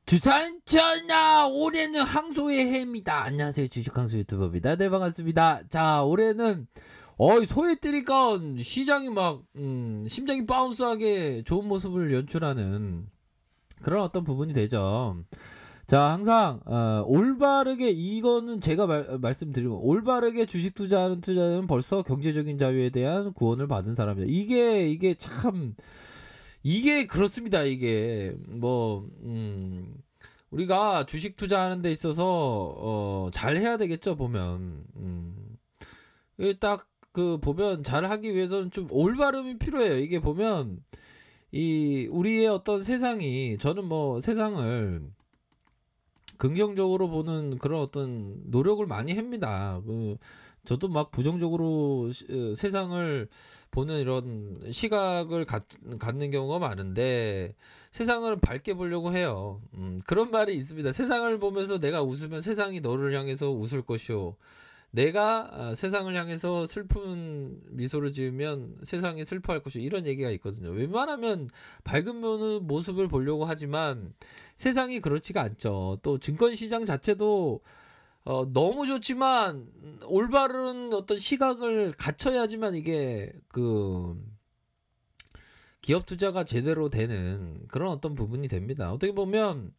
주산전야 올해는 항소의 해입니다. 안녕하세요, 주식항소 유튜버입니다. 네, 반갑습니다. 자, 올해는 소해 뜨니까 시장이 막 심장이 바운스하게 좋은 모습을 연출하는 그런 어떤 부분이 되죠. 자, 항상 올바르게, 이거는 제가 말씀드리고, 올바르게 주식 투자하는 투자자는 벌써 경제적인 자유에 대한 구원을 받은 사람이다. 이게 참, 이게 그렇습니다. 이게 우리가 주식 투자하는 데 있어서 잘 해야 되겠죠. 보면 이게 딱 그 보면 잘 하기 위해서는 좀 올바름이 필요해요. 이게 보면 이 우리의 어떤 세상이, 저는 뭐 세상을 긍정적으로 보는 그런 어떤 노력을 많이 합니다. 저도 막 부정적으로 세상을 보는 이런 시각을 갖는 경우가 많은데, 세상을 밝게 보려고 해요. 그런 말이 있습니다. 세상을 보면서 내가 웃으면 세상이 너를 향해서 웃을 것이요, 내가 세상을 향해서 슬픈 미소를 지으면 세상이 슬퍼할 것이요, 이런 얘기가 있거든요. 웬만하면 밝은 모습을 보려고 하지만 세상이 그렇지가 않죠. 또 증권시장 자체도 너무 좋지만 올바른 어떤 시각을 갖춰야지만 이게 기업 투자가 제대로 되는 그런 어떤 부분이 됩니다. 어떻게 보면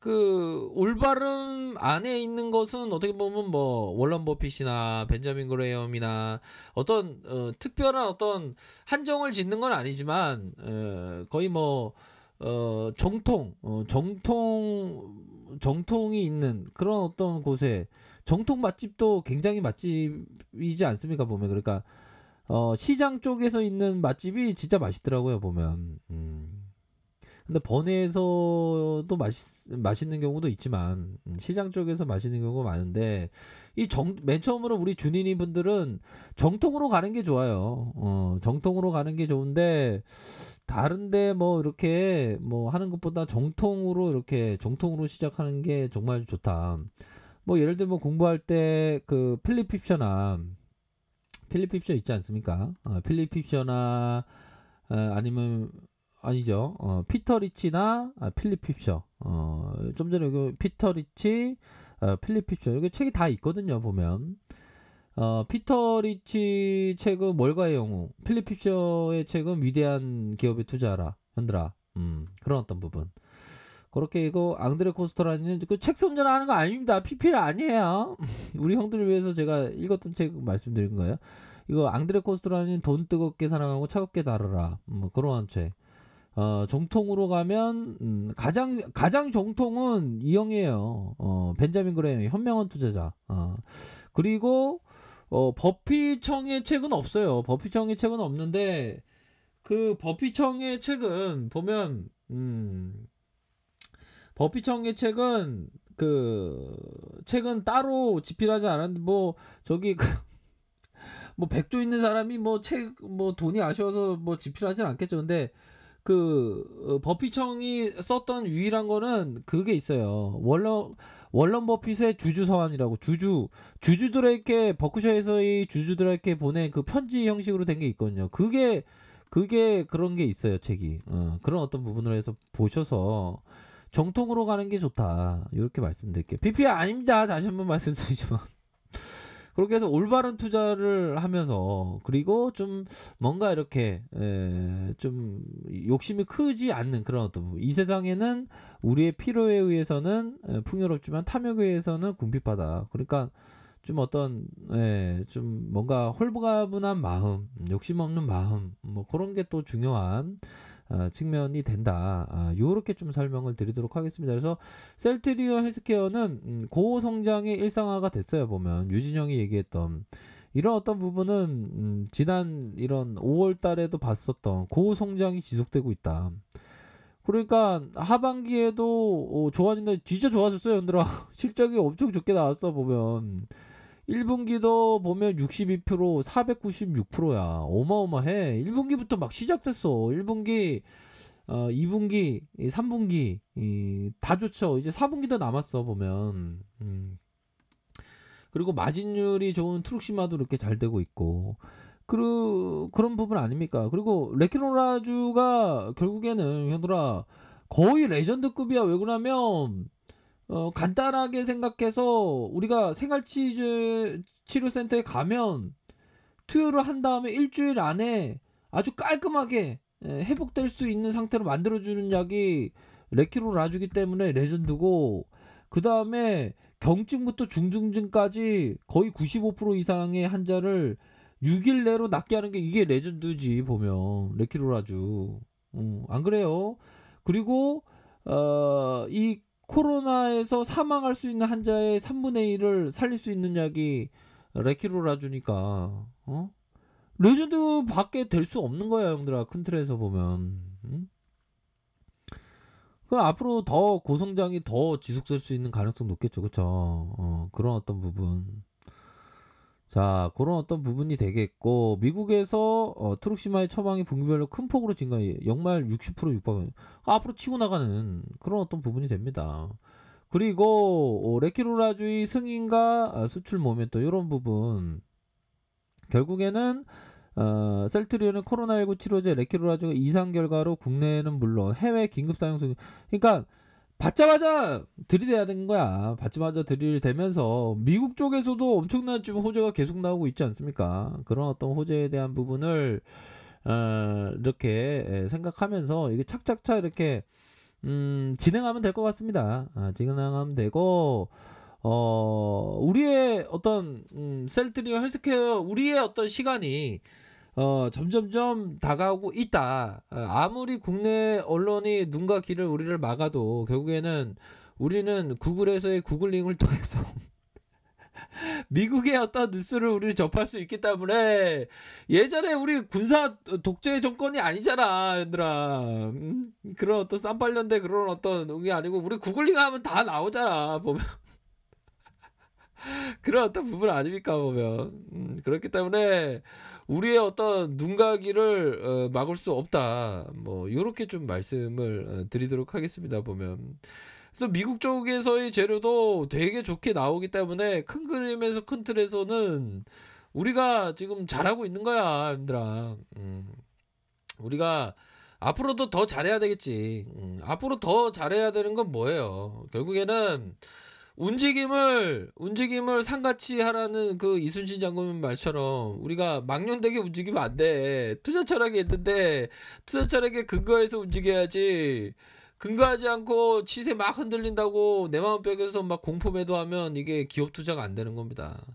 올바름 안에 있는 것은, 어떻게 보면 뭐 월런 버핏이나 벤자민 그레이엄이나 어떤 특별한 어떤 한정을 짓는 건 아니지만 거의 뭐 정통이 있는 그런 어떤 곳에, 정통 맛집도 굉장히 맛집이지 않습니까, 보면. 그러니까 시장 쪽에서 있는 맛집이 진짜 맛있더라고요, 보면. 근데 번외에서도 맛있는 경우도 있지만 시장 쪽에서 맛있는 경우가 많은데, 맨 처음으로 우리 준인이 분들은 정통으로 가는 게 좋아요. 정통으로 가는 게 좋은데, 다른데 뭐 이렇게 뭐 하는 것보다 정통으로 시작하는 게 정말 좋다. 뭐 예를 들면 공부할 때 필립 핍셔 있지 않습니까? 필립 핍셔나 아니면, 아니죠. 피터 리치나 필립 핍셔. 좀 전에 피터 리치, 필립 핍셔, 이게 책이 다 있거든요, 보면. 피터 리치 책은 월가의 영웅, 필립 핍셔의 책은 위대한 기업에 투자하라, 현들아. 그런 어떤 부분. 그렇게, 이거 앙드레 코스터라는 그 책 선전하는 거 아닙니다. PPL 아니에요. 우리 형들을 위해서 제가 읽었던 책 말씀드린 거예요. 이거 앙드레 코스터라는 돈 뜨겁게 사랑하고 차갑게 다뤄라, 그런 책. 정통으로 가면 가장 정통은 이 형이에요. 벤자민 그레이엄, 현명한 투자자. 그리고 버피청의 책은 없어요. 버피청의 책은 없는데, 그 버피청의 책은 보면 버피청의 책은 책은 따로 집필하지 않았는데, 뭐 저기 뭐 100조 있는 사람이 뭐 돈이 아쉬워서 뭐 집필하진 않겠죠. 근데 버피청이 썼던 유일한 거는 그게 있어요. 월런 버핏의 주주 서한이라고, 주주들에게, 버크셔에서의 주주들에게 보낸 그 편지 형식으로 된 게 있거든요. 그게 그런 게 있어요, 책이. 그런 어떤 부분을 해서 보셔서 정통으로 가는 게 좋다, 이렇게 말씀드릴게요. PPL 아닙니다. 다시 한번 말씀드리지만. 그렇게 해서 올바른 투자를 하면서, 그리고 좀 뭔가 이렇게 좀 욕심이 크지 않는 그런 어떤 부분. 이 세상에는 우리의 필요에 의해서는 풍요롭지만 탐욕에 의해서는 궁핍하다. 그러니까 좀 어떤 좀 뭔가 홀가분한 마음, 욕심 없는 마음, 뭐 그런 게 또 중요한 측면이 된다. 요렇게 좀 설명을 드리도록 하겠습니다. 그래서 셀트리온 헬스케어는 고성장의 일상화가 됐어요. 보면 유진영이 얘기했던 이런 어떤 부분은 지난 이런 5월 달에도 봤었던 고성장이 지속되고 있다. 그러니까 하반기에도 좋아진다. 진짜 좋아졌어요, 얘들아. 실적이 엄청 좋게 나왔어, 보면. 1분기도 보면 62%, 496%야. 어마어마해. 1분기부터 막 시작됐어. 1분기, 2분기, 3분기, 다 좋죠. 이제 4분기도 남았어, 보면. 그리고 마진율이 좋은 트룩시마도 이렇게 잘 되고 있고. 그런 부분 아닙니까? 그리고 레키노라주가 결국에는, 형들아, 거의 레전드급이야. 왜 그러냐면 간단하게 생각해서 우리가 치료센터에 가면 투여를 한 다음에 일주일 안에 아주 깔끔하게 회복될 수 있는 상태로 만들어주는 약이 레키로라주기 때문에 레전드고, 그 다음에 경증부터 중증증까지 거의 95% 이상의 환자를 6일 내로 낫게 하는 게 이게 레전드지 보면 레키로라주. 안 그래요? 그리고 이 코로나에서 사망할 수 있는 환자의 3분의 1을 살릴 수 있는 약이 레키로라주니까 레전드 밖에 될 수 없는 거야 형들아. 큰 틀에서 보면. 그 앞으로 더 고성장이 더 지속될 수 있는 가능성 높겠죠. 그쵸? 그런 어떤 부분. 자, 그런 어떤 부분이 되겠고, 미국에서 트룩시마의 처방이 분기별로 큰 폭으로 증가해 연말 60% 육박, 앞으로 치고 나가는 그런 어떤 부분이 됩니다. 그리고 레키로라주의 승인과 수출 모멘트 이런 부분, 결국에는 셀트리온은 코로나19 치료제 레키로라주가 이상 결과로 국내에는 물론 해외 긴급 사용 승인, 그러니까 받자마자 들이대야 되는 거야. 받자마자 들이대면서 미국 쪽에서도 엄청난 지금 호재가 계속 나오고 있지 않습니까? 그런 어떤 호재에 대한 부분을 이렇게 생각하면서 이게 착착착 이렇게 진행하면 될 것 같습니다. 진행하면 되고, 우리의 어떤 셀트리온 헬스케어 우리의 어떤 시간이 점점점 다가오고 있다. 아무리 국내 언론이 눈과 귀를 우리를 막아도 결국에는 우리는 구글에서의 구글링을 통해서 미국의 어떤 뉴스를 우리는 접할 수 있기 때문에, 예전에 우리 군사 독재 정권이 아니잖아 얘들아. 그런 어떤 쌈발년대 그런 어떤 게 아니고 우리 구글링 하면 다 나오잖아 보면. 그런 어떤 부분 아닙니까 보면. 그렇기 때문에 우리의 어떤 눈과 귀를 막을 수 없다, 뭐 요렇게 좀 말씀을 드리도록 하겠습니다 보면. 그래서 미국 쪽에서의 재료도 되게 좋게 나오기 때문에 큰 그림에서 큰 틀에서는 우리가 지금 잘하고 있는 거야 얘들아. 우리가 앞으로도 더 잘해야 되겠지. 앞으로 더 잘해야 되는 건 뭐예요? 결국에는 움직임을 상같이 하라는 그 이순신 장군 말처럼 우리가 망령되게 움직이면 안 돼. 투자 철학이 있는데 투자 철학에 근거해서 움직여야지. 근거하지 않고 시세 막 흔들린다고 내 마음 뺏겨서 막 공포 매도하면 이게 기업 투자가 안 되는 겁니다.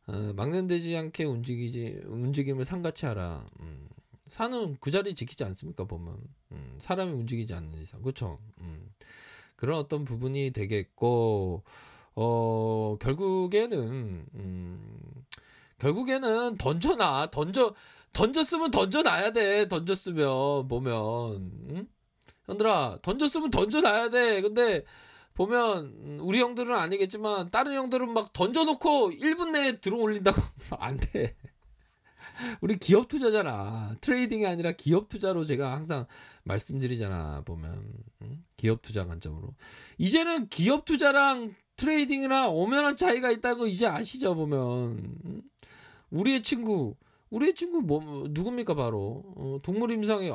망령되지 않게 움직임을 상같이 하라. 산은 그 자리 지키지 않습니까 보면. 사람이 움직이지 않는 이상, 그렇죠? 그런 어떤 부분이 되겠고, 결국에는 던졌으면 던져놔야 돼. 던졌으면 보면, 형들아, 던졌으면 던져놔야 돼. 근데 보면 우리 형들은 아니겠지만 다른 형들은 막 던져놓고 1분 내에 들어올린다고. 안 돼. 우리 기업 투자잖아. 트레이딩이 아니라 기업 투자로 제가 항상 말씀드리잖아 보면. 기업 투자 관점으로. 이제는 기업 투자랑 트레이딩이랑 엄연한 차이가 있다는 거 이제 아시죠 보면. 우리의 친구 뭐 누굽니까? 바로 동물 임상에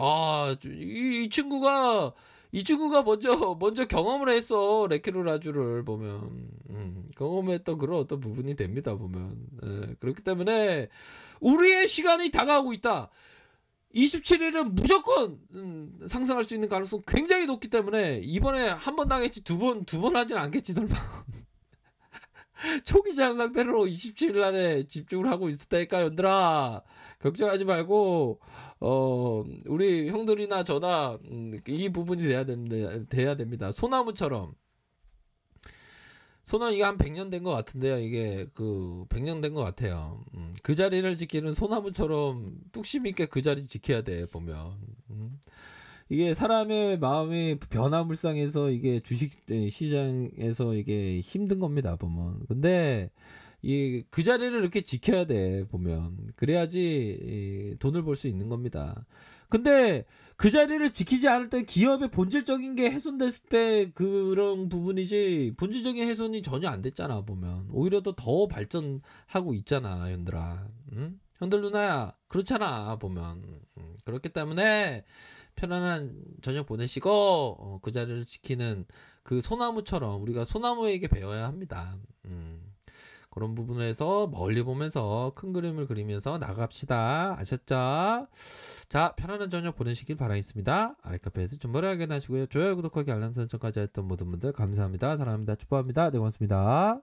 이 친구가 먼저 경험을 했어. 레키로라주를 보면. 경험했던 그런 어떤 부분이 됩니다 보면. 그렇기 때문에 우리의 시간이 다가오고 있다. 27일은 무조건 상승할 수 있는 가능성 굉장히 높기 때문에 이번에 한 번 당했지 두 번 하진 않겠지 설마. 초기 저항 상태로 27일 날에 집중을 하고 있었다니까 얘들아. 걱정하지 말고 우리 형들이나 저나 이 부분이 돼야 됩니다. 소나무처럼. 소나무 이게 한 100년 된 것 같은데요. 이게 100년 된 것 같아요. 그 자리를 지키는 소나무처럼 뚝심 있게 그 자리 지켜야 돼 보면. 이게 사람의 마음이 변화물상에서 이게 주식 시장에서 이게 힘든 겁니다 보면. 근데 그 자리를 이렇게 지켜야 돼 보면. 그래야지 돈을 벌 수 있는 겁니다. 근데 그 자리를 지키지 않을 때 기업의 본질적인 게 훼손됐을 때 그런 부분이지, 본질적인 훼손이 전혀 안 됐잖아 보면. 오히려 더 발전하고 있잖아 형들아. 형들 누나야 그렇잖아 보면. 그렇기 때문에 편안한 저녁 보내시고 그 자리를 지키는 그 소나무처럼 우리가 소나무에게 배워야 합니다. 그런 부분에서 멀리 보면서 큰 그림을 그리면서 나갑시다. 아셨죠? 자, 편안한 저녁 보내시길 바라겠습니다. 아래카페에서 좀 머리하게 하시고요. 좋아요, 구독하기, 알람 설정까지 했던 모든 분들 감사합니다. 사랑합니다. 축복합니다. 네, 고맙습니다.